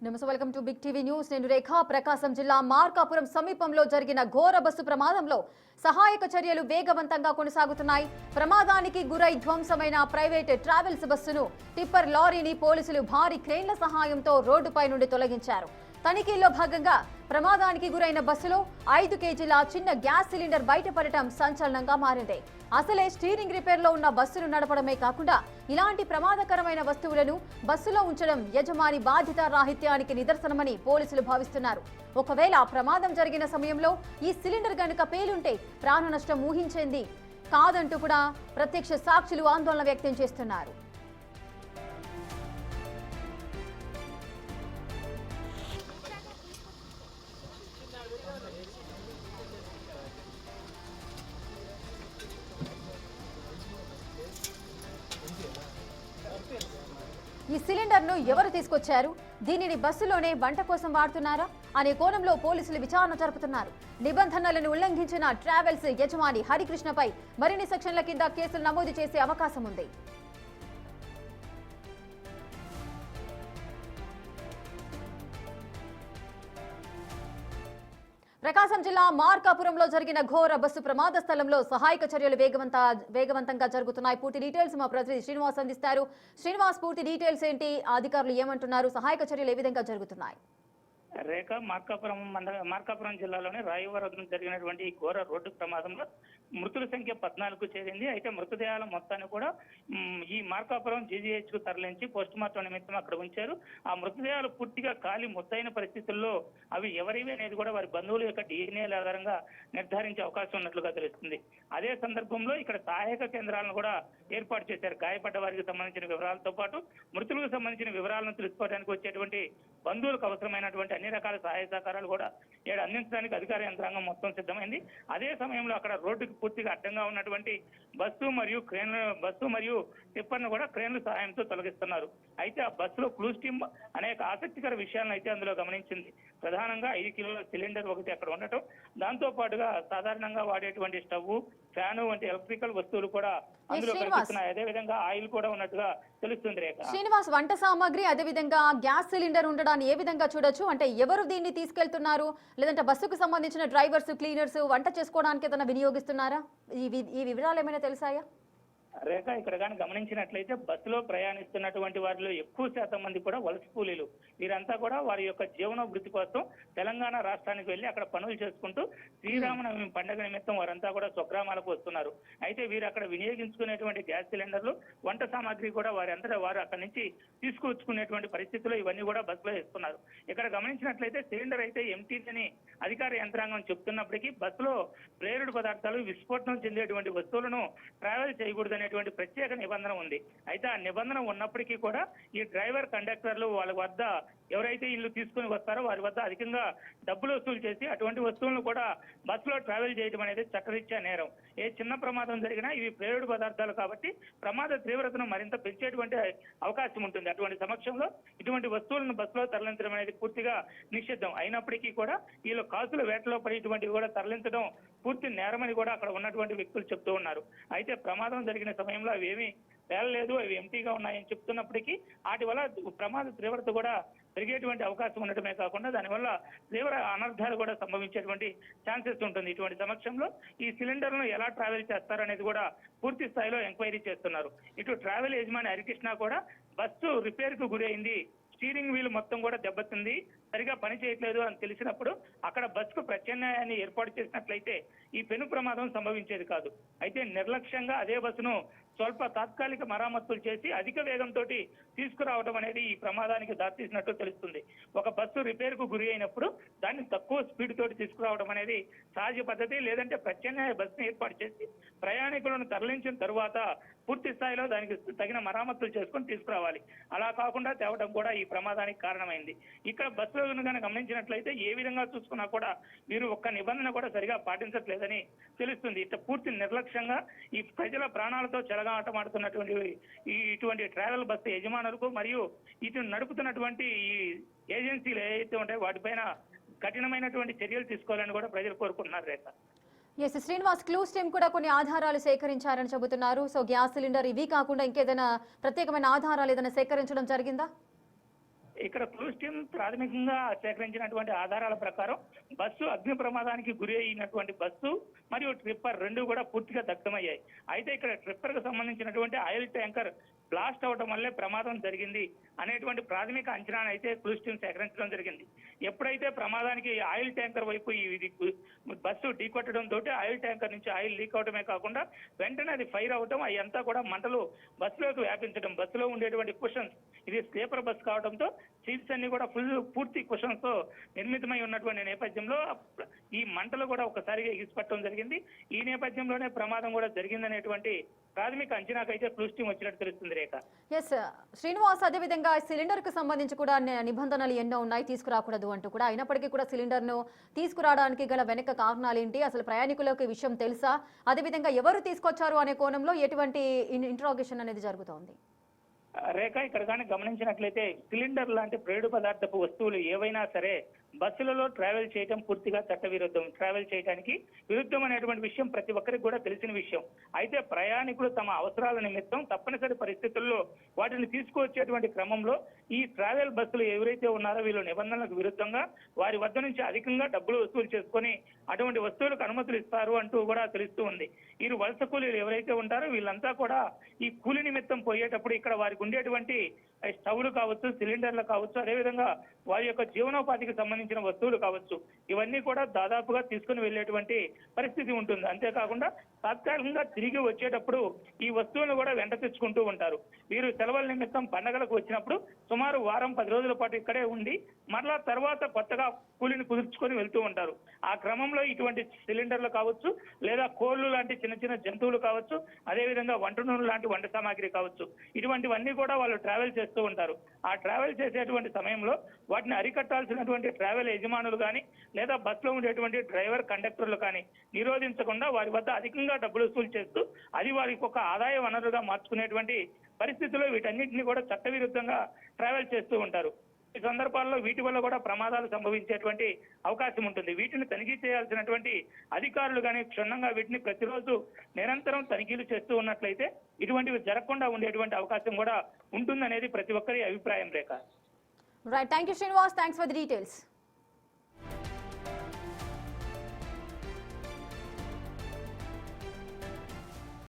నమస్తే, welcome to big TV news. నేను రేఖ. ప్రకాశం జిల్లా మార్కాపురం సమీపంలో జరిగిన ఘోర బస్సు ప్రమాదంలో సహాయక చర్యలు వేగవంతంగా కొనసాగుతున్నాయి. ప్రమాదానికి గురై ధ్వంసమైన ప్రైవేట్ ట్రావెల్స్ బస్సును టిప్పర్ లారీని పోలీసులు భారీ క్రేన్ల సహాయంతో రోడ్డుపై నుండి తొలగించారు. తనిఖీల్లో భాగంగా ప్రమాదానికి గురైన బస్సులో 5 కేజీల చిన్న గ్యాస్ సిలిండర్ బయటపడటం సంచలనంగా మారింది. అసలే స్టీరింగ్ రిపేర్లో ఉన్న బస్సును నడపడమే కాకుండా ఇలాంటి ప్రమాదకరమైన వస్తువులను బస్సులో ఉంచడం యజమాని బాధ్యత రాహిత్యానికి నిదర్శనమని పోలీసులు భావిస్తున్నారు. ఒకవేళ ప్రమాదం జరిగిన సమయంలో ఈ సిలిండర్ గనుక పేలుంటే ప్రాణ నష్టం ఊహించేంది కాదంటూ కూడా ప్రత్యక్ష సాక్షులు ఆందోళన వ్యక్తం చేస్తున్నారు. ఈ సిలిండర్ను ఎవరు తీసుకొచ్చారు, దీనిని బస్సులోనే వంట కోసం వాడుతున్నారా అనే కోణంలో పోలీసులు విచారణ జరుపుతున్నారు. నిబంధనలను ఉల్లంఘించిన ట్రావెల్స్ యజమాని హరికృష్ణపై మరిన్ని సెక్షన్ల కింద కేసులు నమోదు చేసే అవకాశం ఉంది. ప్రకాశం జిల్లా మార్కాపురంలో జరిగిన ఘోర బస్సు ప్రమాద స్థలంలో సహాయక చర్యలు వేగవంతంగా జరుగుతున్నాయి. పూర్తి డీటెయిల్స్ మా ప్రతినిధి శ్రీనివాస్ అందిస్తారు. శ్రీనివాస్, పూర్తి డీటెయిల్స్ ఏంటి? అధికారులు ఏమంటున్నారు? సహాయక చర్యలు ఏ విధంగా జరుగుతున్నాయి? రేఖ, మార్కాపురం జిల్లాలోని రాయవరం జరిగినటువంటి ఈ ఘోర రోడ్డు ప్రమాదంలో మృతుల సంఖ్య 14కు చేరింది. అయితే మృతదేహాల మొత్తాన్ని కూడా ఈ మార్కాపురం జీజీహెచ్ కు తరలించి పోస్ట్ మార్టం నిమిత్తం అక్కడ ఉంచారు. ఆ మృతదేహాలు పూర్తిగా కాలి ముద్దైన పరిస్థితుల్లో అవి ఎవరివి అనేది కూడా వారి బంధువుల యొక్క డిఎన్ఏల ఆధారంగా నిర్ధారించే అవకాశం ఉన్నట్లుగా తెలుస్తుంది. అదే సందర్భంలో ఇక్కడ సహాయక కేంద్రాలను కూడా ఏర్పాటు చేశారు. గాయపడ్డ వారికి సంబంధించిన వివరాలతో పాటు మృతులకు సంబంధించిన వివరాలను తెలుసుకోవడానికి వచ్చేటువంటి బంధువులకు అవసరమైనటువంటి అన్ని రకాల సహాయ సహకారాలు కూడా ఏడు అందించడానికి అధికార యంత్రాంగం మొత్తం సిద్ధమైంది. అదే సమయంలో అక్కడ రోడ్డుకు పూర్తిగా అడ్డంగా ఉన్నటువంటి బస్సు మరియు టిప్పర్ను కూడా క్రేన్ల సహాయంతో తొలగిస్తున్నారు. అయితే ఆ బస్సులో క్లూస్ టీమ్ అనేక ఆసక్తికర విషయాలను అయితే అందులో గమనించింది. ప్రధానంగా 5 కిలోల సిలిండర్ ఒకటి అక్కడ ఉండటం, దాంతో పాటుగా సాధారణంగా వాడేటువంటి స్టవ్, ఫ్యాను వంటి ఎలక్ట్రికల్ వస్తువులు కూడా అందులో కనిపిస్తున్నాయి. అదే విధంగా ఆయిల్ కూడా ఉన్నట్టుగా తెలుస్తుంది. రేఖ, శ్రీనివాస్, వంట సామాగ్రి అదే విధంగా గ్యాస్ సిలిండర్ ఉండడాన్ని ఏ విధంగా చూడొచ్చు? అంటే ఎవరు దీన్ని తీసుకెళ్తున్నారు? లేదంటే బస్సుకు సంబంధించిన డ్రైవర్స్, క్లీనర్స్ వంట చేసుకోవడానికి ఏదైనా వినియోగిస్తున్నారా? ఈ వివరాలు ఏమైనా తెలిసాయా? రేఖ, ఇక్కడ కానీ గమనించినట్లయితే బస్సులో ప్రయాణిస్తున్నటువంటి వారిలో ఎక్కువ శాతం మంది కూడా వలస కూలీలు. వీరంతా కూడా వారి యొక్క జీవనోభివృద్ధి కోసం తెలంగాణ రాష్ట్రానికి వెళ్లి అక్కడ పనులు చేసుకుంటూ శ్రీరామనవమి పండుగ నిమిత్తం వారంతా కూడా స్వగ్రామాలకు వస్తున్నారు. అయితే వీరు అక్కడ వినియోగించుకునేటువంటి గ్యాస్ సిలిండర్లు, వంట సామాగ్రి కూడా వారంతా వారు అక్కడి నుంచి తీసుకొచ్చుకునేటువంటి పరిస్థితుల్లో ఇవన్నీ కూడా బస్సులో వేస్తున్నారు. ఇక్కడ గమనించినట్లయితే సిలిండర్ అయితే ఎంటీని అధికార యంత్రాంగం చెప్తున్నప్పటికీ బస్సులో ప్రేరుడు పదార్థాలు, విస్ఫోటనం చెందేటువంటి వస్తువులను ట్రావెల్ చేయకూడదనే ప్రత్యేక నిబంధన ఉంది. అయితే ఆ నిబంధన ఉన్నప్పటికీ కూడా ఈ డ్రైవర్, కండక్టర్లు వాళ్ళ వద్ద ఎవరైతే ఇల్లు తీసుకుని వస్తారో వారి వద్ద అధికంగా డబ్బులు వసూలు చేసి అటువంటి వస్తువులను కూడా బస్సులో ట్రావెల్ చేయడం అనేది చట్టరీత్యా నేరం. ఏ చిన్న ప్రమాదం జరిగినా ఇవి ప్రేరుడు పదార్థాలు కాబట్టి ప్రమాద తీవ్రతను మరింత పెంచేటువంటి అవకాశం ఉంటుంది. అటువంటి సమక్షంలో ఇటువంటి వస్తువులను బస్సులో తరలించడం అనేది పూర్తిగా నిషిద్ధం. అయినప్పటికీ కూడా వీళ్ళు కాసుల వేటలో పడి ఇటువంటివి కూడా తరలించడం పూర్తి నేరమని కూడా అక్కడ ఉన్నటువంటి వ్యక్తులు చెప్తూ ఉన్నారు. అయితే ప్రమాదం జరిగిన సమయంలో అవి ఏమీ పేలలేదు, అవి ఎంటీగా ఉన్నాయని చెప్తున్నప్పటికీ వాటి వల్ల ప్రమాద తీవ్రత కూడా పెరిగేటువంటి అవకాశం ఉండటమే కాకుండా దానివల్ల తీవ్ర అనర్థాలు కూడా సంభవించేటువంటి ఛాన్సెస్ ఉంటుంది. ఇటువంటి సమక్షంలో ఈ సిలిండర్ను ఎలా ట్రావెల్ చేస్తారనేది కూడా పూర్తి స్థాయిలో ఎంక్వైరీ చేస్తున్నారు. ఇటు ట్రావెల్ యజమాని హరికృష్ణ కూడా బస్సు రిపేర్ కు గురి అయింది, స్టీరింగ్ వీల్ మొత్తం కూడా దెబ్బతింది, సరిగా పని చేయట్లేదు అని తెలిసినప్పుడు అక్కడ బస్సుకు ప్రత్యామ్నాయాన్ని ఏర్పాటు చేసినట్లయితే ఈ పెను ప్రమాదం సంభవించేది కాదు. అయితే నిర్లక్ష్యంగా అదే బస్సును స్వల్ప తాత్కాలిక మరామతులు చేసి అధిక వేగంతో తీసుకురావడం అనేది ఈ ప్రమాదానికి దారితీసినట్టు తెలుస్తుంది. ఒక బస్సు రిపేర్ కు గురి అయినప్పుడు దాన్ని తక్కువ స్పీడ్ తోటి తీసుకురావడం అనేది సహజ పద్ధతి. లేదంటే ప్రత్యామ్నాయ బస్సును ఏర్పాటు చేసి ప్రయాణికులను తరలించిన తరువాత పూర్తి స్థాయిలో దానికి తగిన మరామతులు చేసుకొని తీసుకురావాలి. అలా కాకుండా తేవడం కూడా ఈ ప్రమాదానికి కారణమైంది. ఇక్కడ బస్సులో కనుక గమనించినట్లయితే ఏ విధంగా చూసుకున్నా కూడా వీరు ఒక్క నిబంధన కూడా సరిగా పాటించట్లేదని తెలుస్తుంది. ఇట్లా పూర్తి నిర్లక్ష్యంగా ఈ ప్రజల ప్రాణాలతో చెలగాటమాడుతున్నటువంటి ఇటువంటి ట్రావెల్ బస్సు యజమానులకు మరియు ఇటు నడుపుతున్నటువంటి ఈ ఏజెన్సీలు ఏవైతే ఉంటాయో వాటిపైన కఠినమైనటువంటి చర్యలు తీసుకోవాలని కూడా ప్రజలు కోరుకుంటున్నారు. రేఖ, శ్రీనివాస్, క్లూస్ టీమ్ కూడా కొన్ని ఆధారాలు సేకరించారని చెబుతున్నారు. సో గ్యాస్ సిలిండర్ ఇవి కాకుండా ఇంకేదైనా ప్రత్యేకమైన ఆధారాలు ఏదైనా సేకరించడం జరిగిందా? ఇక్కడ క్లూస్ టీం ప్రాథమికంగా సేకరించినటువంటి ఆధారాల ప్రకారం బస్సు అగ్ని ప్రమాదానికి గురి అయినటువంటి బస్సు మరియు ట్రిప్పర్ రెండు కూడా పూర్తిగా దగ్ధమయ్యాయి. అయితే ఇక్కడ ట్రిప్పర్ కు సంబంధించినటువంటి ఆయిల్ ట్యాంకర్ బ్లాస్ట్ అవడం వల్లే ప్రమాదం జరిగింది అనేటువంటి ప్రాథమిక అంచనాను అయితే క్లూస్ టీం సేకరించడం జరిగింది. ఎప్పుడైతే ప్రమాదానికి ఆయిల్ ట్యాంకర్ వైపు ఇది బస్సు ఢీకొట్టడం తోటి ఆయిల్ ట్యాంకర్ నుంచి ఆయిల్ లీక్ అవడమే కాకుండా వెంటనే అది ఫైర్ అవడం, అదంతా కూడా మంటలు బస్సులోకి వ్యాపించడం, బస్సులో ఉండేటువంటి కుషన్స్, ఇది స్లీపర్ బస్ కావడంతో సీట్స్ అన్ని కూడా పూర్తి కుషన్స్ తో నిర్మితమై ఉన్నటువంటి నేపథ్యంలో ఈ మంటలు కూడా ఒకసారిగా ఎగిసిపట్టడం జరిగింది. ఈ నేపథ్యంలోనే ప్రమాదం కూడా జరిగిందనేటువంటి ప్రాథమిక అంచనాకైతే క్లూస్ టీం వచ్చినట్టు తెలుస్తుంది రేఖ. ఎస్ శ్రీనివాస్, అదేవిధంగా సిలిండర్ కు సంబంధించి కూడా నిబంధనలు ఎన్నో ఉన్నాయి, తీసుకురాకూడదు అంటూ కూడా. అయినప్పటికీ కూడా సిలిండర్ ను తీసుకురావడానికి గల వెనక కారణాలు ఏంటి, అసలు ప్రయాణికులకు ఈ విషయం తెలుసా, అదేవిధంగా ఎవరు తీసుకొచ్చారు అనే కోణంలో ఎటువంటి ఇంట్రాగేషన్ అనేది జరుగుతోంది? రేఖ, ఇక్కడ కానీ గమనించినట్లయితే సిలిండర్ లాంటి ప్రేడు పదార్థపు వస్తువులు ఏవైనా సరే బస్సులలో ట్రావెల్ చేయడం పూర్తిగా చట్టవిరుద్ధం. ట్రావెల్ చేయడానికి విరుద్ధం అనేటువంటి విషయం ప్రతి ఒక్కరికి కూడా తెలిసిన విషయం. అయితే ప్రయాణికులు తమ అవసరాల నిమిత్తం తప్పనిసరి పరిస్థితుల్లో వాటిని తీసుకువచ్చేటువంటి క్రమంలో ఈ ట్రావెల్ బస్సులు ఎవరైతే ఉన్నారో వీళ్ళు నిబంధనలకు విరుద్ధంగా వారి వద్ద నుంచి అధికంగా డబ్బులు వసూలు చేసుకొని అటువంటి వస్తువులకు అనుమతులు ఇస్తారు అంటూ కూడా తెలుస్తూ ఉంది. వీరు వలస కూలీలు ఎవరైతే ఉంటారో వీళ్ళంతా కూడా ఈ కూలి నిమిత్తం పోయేటప్పుడు ఇక్కడ వారికి ఉండేటువంటి స్టవ్లు కావచ్చు, సిలిండర్లు కావచ్చు, అదేవిధంగా వారి యొక్క జీవనోపాధికి సంబంధించిన వస్తువులు కావచ్చు, ఇవన్నీ కూడా దాదాపుగా తీసుకుని వెళ్ళేటువంటి పరిస్థితి ఉంటుంది. అంతేకాకుండా తాత్కాలికంగా తిరిగి వచ్చేటప్పుడు ఈ వస్తువులను కూడా వెంట తెచ్చుకుంటూ ఉంటారు. వీరు సెలవుల నిమిత్తం పండగలకు వచ్చినప్పుడు సుమారు వారం 10 రోజుల పాటు ఇక్కడే ఉండి మరలా తర్వాత కొత్తగా కూలిని కుదుర్చుకొని వెళ్తూ ఉంటారు. ఆ క్రమంలో ఇటువంటి సిలిండర్లు కావచ్చు, లేదా కోళ్లు లాంటి చిన్న చిన్న జంతువులు కావచ్చు, అదేవిధంగా వంట నూనె లాంటి వంట సామాగ్రి కావచ్చు, ఇటువంటివన్నీ కూడా వాళ్ళు ట్రావెల్ చేస్తూ ఉంటారు. ఆ ట్రావెల్ చేసేటువంటి సమయంలో వాటిని అరికట్టాల్సినటువంటి ట్రావెల్ యజమానులు కానీ లేదా బస్సులో ఉండేటువంటి డ్రైవర్ కండక్టర్లు కానీ నిరోధించకుండా వారి వద్ద అధికంగా డబ్బులు వసూలు చేస్తూ అది వారికి ఒక ఆదాయ వనరుగా మార్చుకునేటువంటి పరిస్థితుల్లో వీటన్నింటినీ కూడా చట్టవిరుద్ధంగా ట్రావెల్ చేస్తూ ఉంటారు. ఈ సందర్భాల్లో వీటి వల్ల కూడా ప్రమాదాలు సంభవించేటువంటి అవకాశం ఉంటుంది. వీటిని తనిఖీ చేయాల్సినటువంటి అధికారులు కానీ క్షుణ్ణంగా వీటిని ప్రతిరోజు నిరంతరం తనిఖీలు చేస్తూ ఉన్నట్లయితే ఇటువంటివి జరగకుండా ఉండేటువంటి అవకాశం కూడా ఉంటుందనేది ప్రతి ఒక్కరి అభిప్రాయం Rekha. Right, thank you Srinivas, thanks for the details.